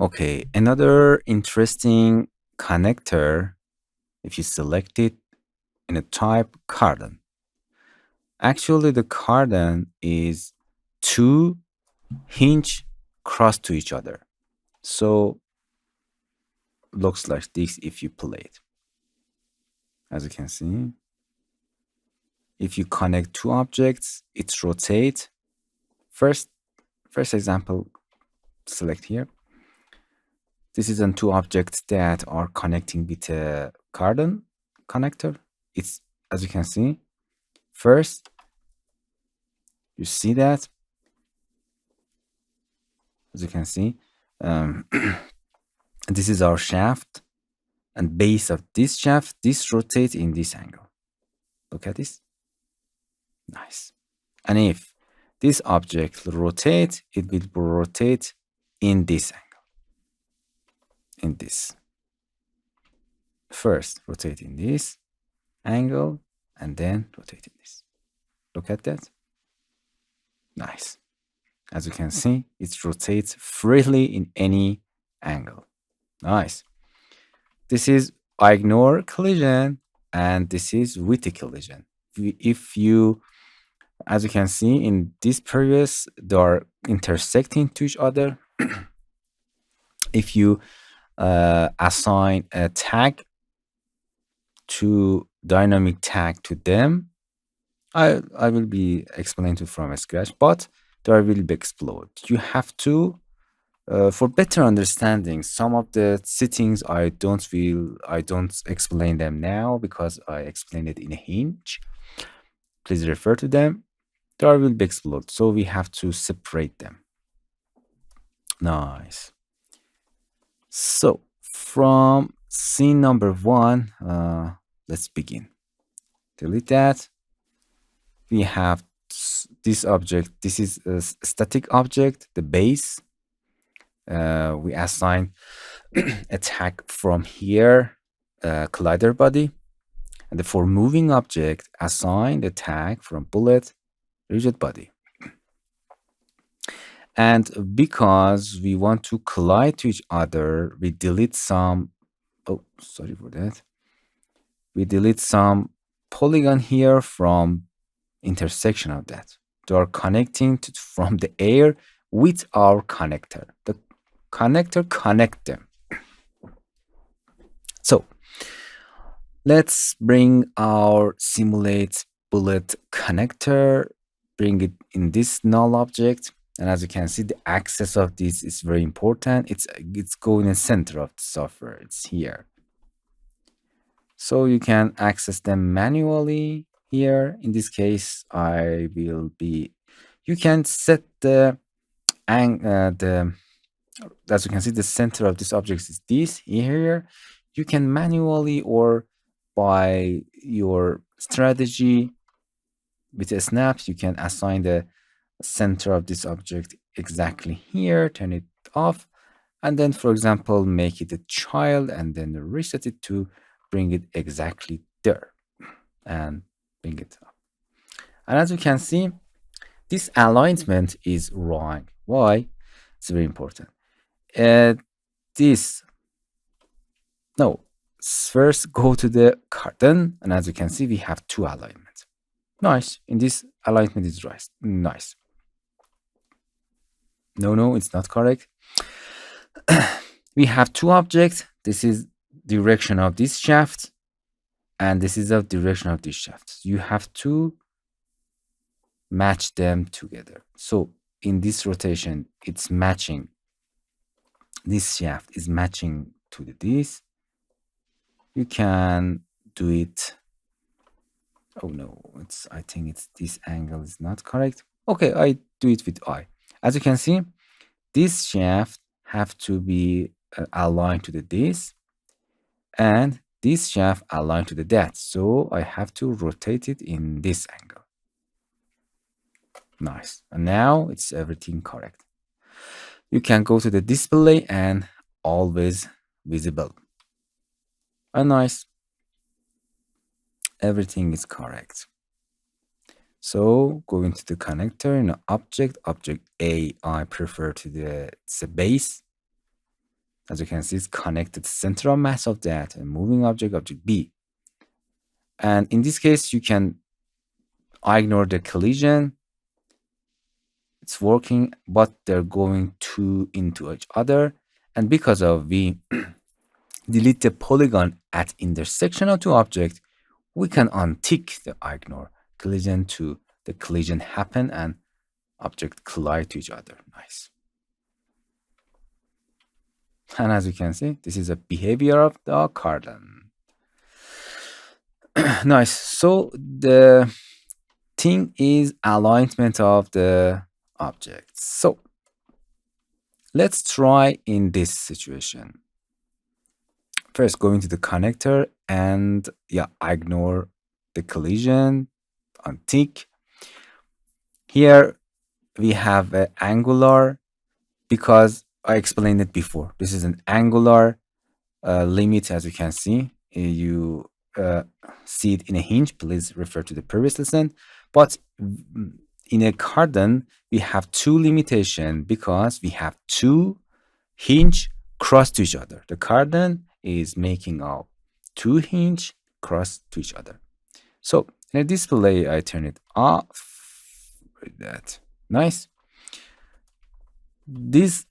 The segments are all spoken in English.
Okay, another interesting connector, if you select it in a type cardan. Actually, the cardan is two hinge cross to each other. So looks like this if you play it. As you can see, if you connect two objects, it rotates. First example, select here. This is on two objects that are connecting with a cardan connector. It's, as you can see, first you see that, as you can see, um, this is our shaft, and base of this shaft, this rotates in this angle. Look at this. Nice. And if this object rotates, it will rotate in this angle. In this. First, rotate in this angle, and then rotate in this. Look at that. Nice. As you can see, it rotates freely in any angle. Nice. This is ignore collision, and this is with collision. If you, as you can see in this previous, they are intersecting to each other. If you assign a tag to dynamic tag to them, I will be explaining to from scratch, but there will be explode. You have to, for better understanding, some of the settings I don't explain them now because I explained it in a hinge. Please refer to them. There will be explode, so we have to separate them. Nice. So from scene number 1, let's begin. Delete that. We have this object. This is a static object, the base. We assign a tag from here, collider body. And for moving object, assign the tag from bullet, rigid body. And because we want to collide to each other, we delete some, oh, sorry for that. We delete some polygon here from intersection of that. They are connecting from the air with our connector. The connector connect them. So let's bring our simulate bullet connector, bring it in this null object. And as you can see, the access of this is very important. It's going in the center of the software. It's here. So you can access them manually here. In this case, you can set as you can see, the center of this object is this here. You can manually or by your strategy with a snap, you can assign the center of this object exactly here, turn it off, and then, for example, make it a child and then reset it to bring it exactly there and bring it up. And as you can see, this alignment is wrong. Why? It's very important. First go to the cardan, and as you can see, we have two alignments. Nice. In this alignment is right. Nice. No, it's not correct. We have two objects. This is direction of this shaft, and this is the direction of this shaft. You have to match them together. So in this rotation, it's matching. This shaft is matching to this. You can do it. Oh no, I think it's this angle is not correct. Okay, I do it with I. As you can see, this shaft have to be aligned to this, and this shaft aligned to that. So I have to rotate it in this angle. Nice. And now it's everything correct. You can go to the display and always visible. And nice. Everything is correct. So going to the connector in object A, I prefer to the base. As you can see, it's connected central mass of that and moving object, object B. And in this case, you can ignore the collision. It's working, but they're going into each other. And because of we delete the polygon at intersection of two objects, we can untick the ignore collision to the collision happen and object collide to each other. Nice. And as you can see, this is a behavior of the cardan. Nice. So the thing is alignment of the objects. So let's try in this situation. First, going to the connector and ignore the collision, untick. Here we have an angular because I explained it before. This is an angular limit, as you can see. You see it in a hinge. Please refer to the previous lesson. But in a cardan, we have two limitations because we have two hinge cross to each other. The cardan is making up two hinge cross to each other. So in a display, I turn it off. Like that. Nice. This,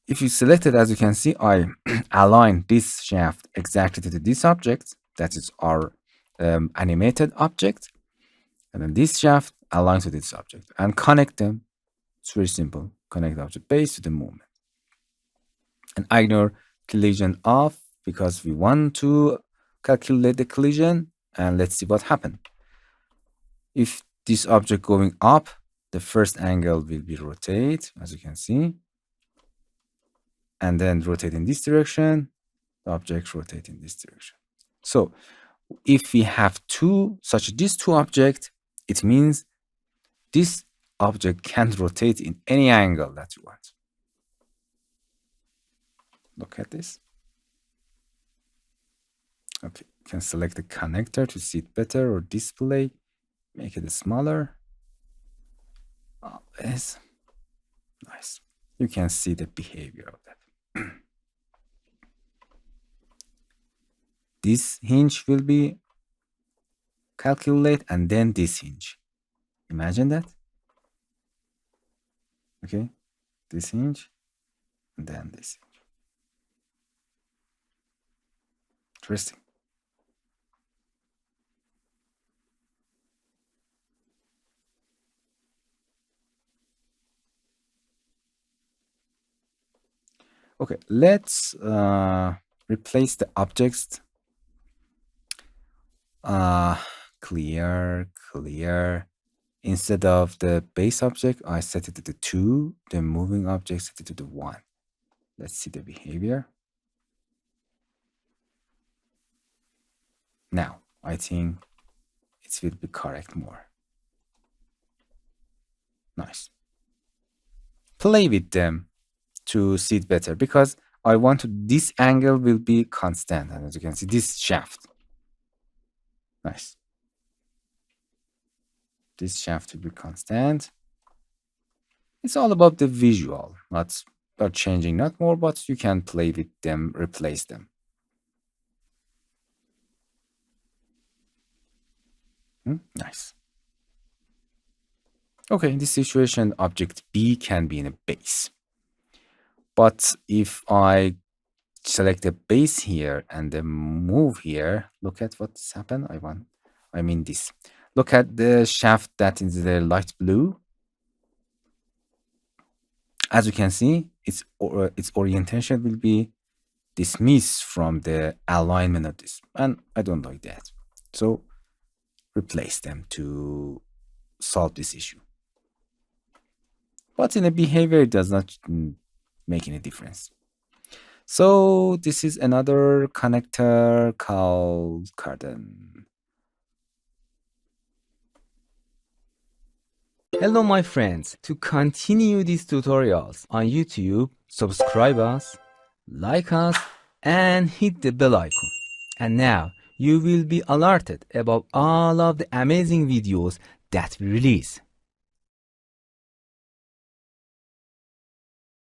if you select it, as you can see, I align this shaft exactly to this object. That is our animated object. And then this shaft aligns with this object and connect them. It's very simple. Connect the object base to the movement. And ignore collision off because we want to calculate the collision. And let's see what happened. If this object going up, the first angle will be rotate, as you can see. And then rotate in this direction, the object rotate in this direction. So if we have these two objects, it means this object can rotate in any angle that you want. Look at this. Okay, you can select the connector to see it better or display. Make it smaller. Oh, yes. Nice. You can see the behavior of that. This hinge will be calculate and then this hinge. Imagine that. Okay, this hinge and then this hinge. Interesting. Okay, let's replace the objects. Clear. Instead of the base object, I set it to the 2. The moving object set it to the 1. Let's see the behavior. Now, I think it will be correct more. Nice. Play with them to see it better because I want this angle will be constant. And as you can see, this shaft. Nice. This shaft will be constant. It's all about the visual, not about changing, not more, but you can play with them, replace them. Nice. Okay, in this situation, object B can be in a base. But if I select a base here and then move here, look at what's happened. I mean this. Look at the shaft that is the light blue. As you can see, its orientation will be dismissed from the alignment of this. And I don't like that. So replace them to solve this issue. But in a behavior, it does not make any difference. So this is another connector called cardan. Hello my friends, to continue these tutorials on YouTube, subscribe us, like us, and hit the bell icon. And now you will be alerted about all of the amazing videos that we release.